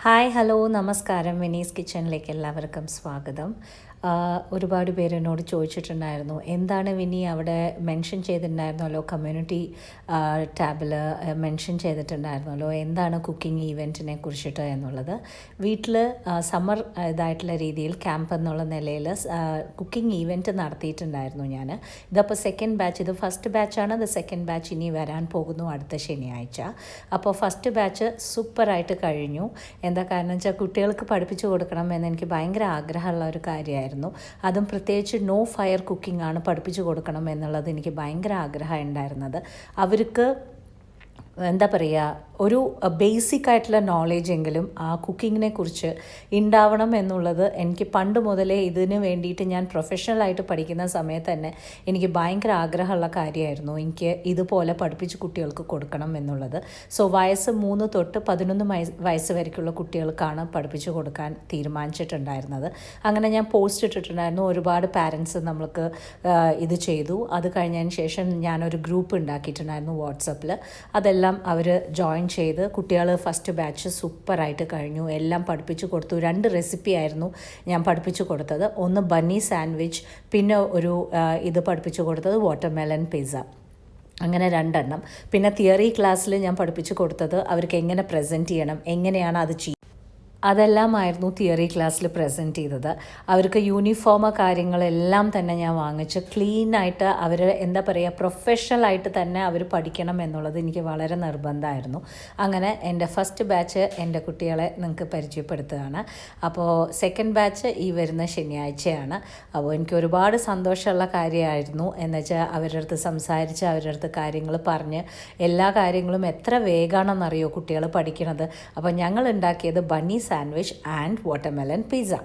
Hi hello നമസ്കാരം വിനീസ് കിച്ചണിലേക്ക് എല്ലാവർക്കും സ്വാഗതം. ഒരുപാട് പേര് എന്നോട് ചോദിച്ചിട്ടുണ്ടായിരുന്നു, എന്താണ് വിനി അവിടെ മെൻഷൻ ചെയ്തിട്ടുണ്ടായിരുന്നല്ലോ, കമ്മ്യൂണിറ്റി ടാബിൽ മെൻഷൻ ചെയ്തിട്ടുണ്ടായിരുന്നല്ലോ, എന്താണ് കുക്കിംഗ് ഈവൻറ്റിനെ കുറിച്ചിട്ട് എന്നുള്ളത്. വീട്ടിൽ സമ്മർ ഇതായിട്ടുള്ള രീതിയിൽ ക്യാമ്പ് എന്നുള്ള നിലയിൽ കുക്കിംഗ് ഈവൻറ്റ് നടത്തിയിട്ടുണ്ടായിരുന്നു ഞാൻ. ഇതപ്പോൾ സെക്കൻഡ് ബാച്ച്, ഇത് ഫസ്റ്റ് ബാച്ചാണ്, ഇത് സെക്കൻഡ് ബാച്ച് ഇനി വരാൻ പോകുന്നു അടുത്ത ശനിയാഴ്ച. അപ്പോൾ ഫസ്റ്റ് ബാച്ച് സൂപ്പറായിട്ട് കഴിഞ്ഞു. എന്താ കാരണം വെച്ചാൽ കുട്ടികൾക്ക് പഠിപ്പിച്ചു കൊടുക്കണം എന്ന് എനിക്ക് ഭയങ്കര ആഗ്രഹമുള്ള ഒരു കാര്യമായിരുന്നു. അതും പ്രത്യേകിച്ച് നോ ഫയർ കുക്കിംഗ് ആണ് പഠിപ്പിച്ചു കൊടുക്കണം എന്നുള്ളത് എനിക്ക് ഭയങ്കര ആഗ്രഹം ഉണ്ടായിരുന്നത്. അവർക്ക് എന്താ പറയുക, ഒരു ബേസിക് ആയിട്ടുള്ള നോളേജ് എങ്കിലും ആ കുക്കിങ്ങിനെ കുറിച്ച് ഉണ്ടാവണം എന്നുള്ളത് എനിക്ക് പണ്ട് മുതലേ ഇതിന് വേണ്ടിയിട്ട് ഞാൻ പ്രൊഫഷണലായിട്ട് പഠിക്കുന്ന സമയത്ത് തന്നെ എനിക്ക് ഭയങ്കര ആഗ്രഹമുള്ള കാര്യമായിരുന്നു. എനിക്ക് ഇതുപോലെ പഠിപ്പിച്ച് കുട്ടികൾക്ക് കൊടുക്കണം എന്നുള്ളത്. സോ വയസ്സ് 3 തൊട്ട് 11 വയസ്സ് വരയ്ക്കുള്ള കുട്ടികൾക്കാണ് പഠിപ്പിച്ചു കൊടുക്കാൻ തീരുമാനിച്ചിട്ടുണ്ടായിരുന്നത്. അങ്ങനെ ഞാൻ പോസ്റ്റ് ഇട്ടിട്ടുണ്ടായിരുന്നു. ഒരുപാട് പാരൻസ് നമ്മൾക്ക് ഇത് ചെയ്തു. അത് കഴിഞ്ഞതിന് ശേഷം ഞാനൊരു ഗ്രൂപ്പ് ഉണ്ടാക്കിയിട്ടുണ്ടായിരുന്നു വാട്സപ്പിൽ. അതെല്ലാം അവർ ജോയിൻ ചെയ്ത് കുട്ടികൾ ഫസ്റ്റ് ബാച്ച് സൂപ്പറായിട്ട് കഴിഞ്ഞു. എല്ലാം പഠിപ്പിച്ചു കൊടുത്തു. 2 റെസിപ്പി ആയിരുന്നു ഞാൻ പഠിപ്പിച്ചു കൊടുത്തത്. ഒന്ന് ബന്നി സാൻഡ്വിച്ച്, പിന്നെ ഒരു ഇത് പഠിപ്പിച്ചു കൊടുത്തത് വാട്ടർമെലൺ പിസ്സ. അങ്ങനെ 2 എണ്ണം. പിന്നെ തിയറി ക്ലാസ്സിൽ ഞാൻ പഠിപ്പിച്ചു കൊടുത്തത് അവർക്ക് എങ്ങനെ പ്രസൻറ്റ് ചെയ്യണം, എങ്ങനെയാണ് അത് അതെല്ലാമായിരുന്നു തിയറി ക്ലാസ്സിൽ പ്രസൻറ്റ് ചെയ്തത്. അവർക്ക് യൂണിഫോമോ കാര്യങ്ങളെല്ലാം തന്നെ ഞാൻ വാങ്ങിച്ച് ക്ലീനായിട്ട് അവർ എന്താ പറയുക, പ്രൊഫഷണലായിട്ട് തന്നെ അവർ പഠിക്കണം എന്നുള്ളത് എനിക്ക് വളരെ നിർബന്ധമായിരുന്നു. അങ്ങനെ എൻ്റെ ഫസ്റ്റ് ബാച്ച് എൻ്റെ കുട്ടികളെ നിങ്ങൾക്ക് പരിചയപ്പെടുത്തുകയാണ്. അപ്പോൾ സെക്കൻഡ് ബാച്ച് ഈ വരുന്ന ശനിയാഴ്ചയാണ്. അപ്പോൾ എനിക്ക് ഒരുപാട് സന്തോഷമുള്ള കാര്യമായിരുന്നു. എന്നുവെച്ചാൽ അവരുടെ അടുത്ത് സംസാരിച്ച് അവരുടെ അടുത്ത് കാര്യങ്ങൾ പറഞ്ഞ് എല്ലാ കാര്യങ്ങളും എത്ര വേഗമാണെന്നറിയോ കുട്ടികൾ പഠിക്കണത്. അപ്പോൾ ഞങ്ങൾ ഉണ്ടാക്കിയത് bunny sandwich and watermelon pizza.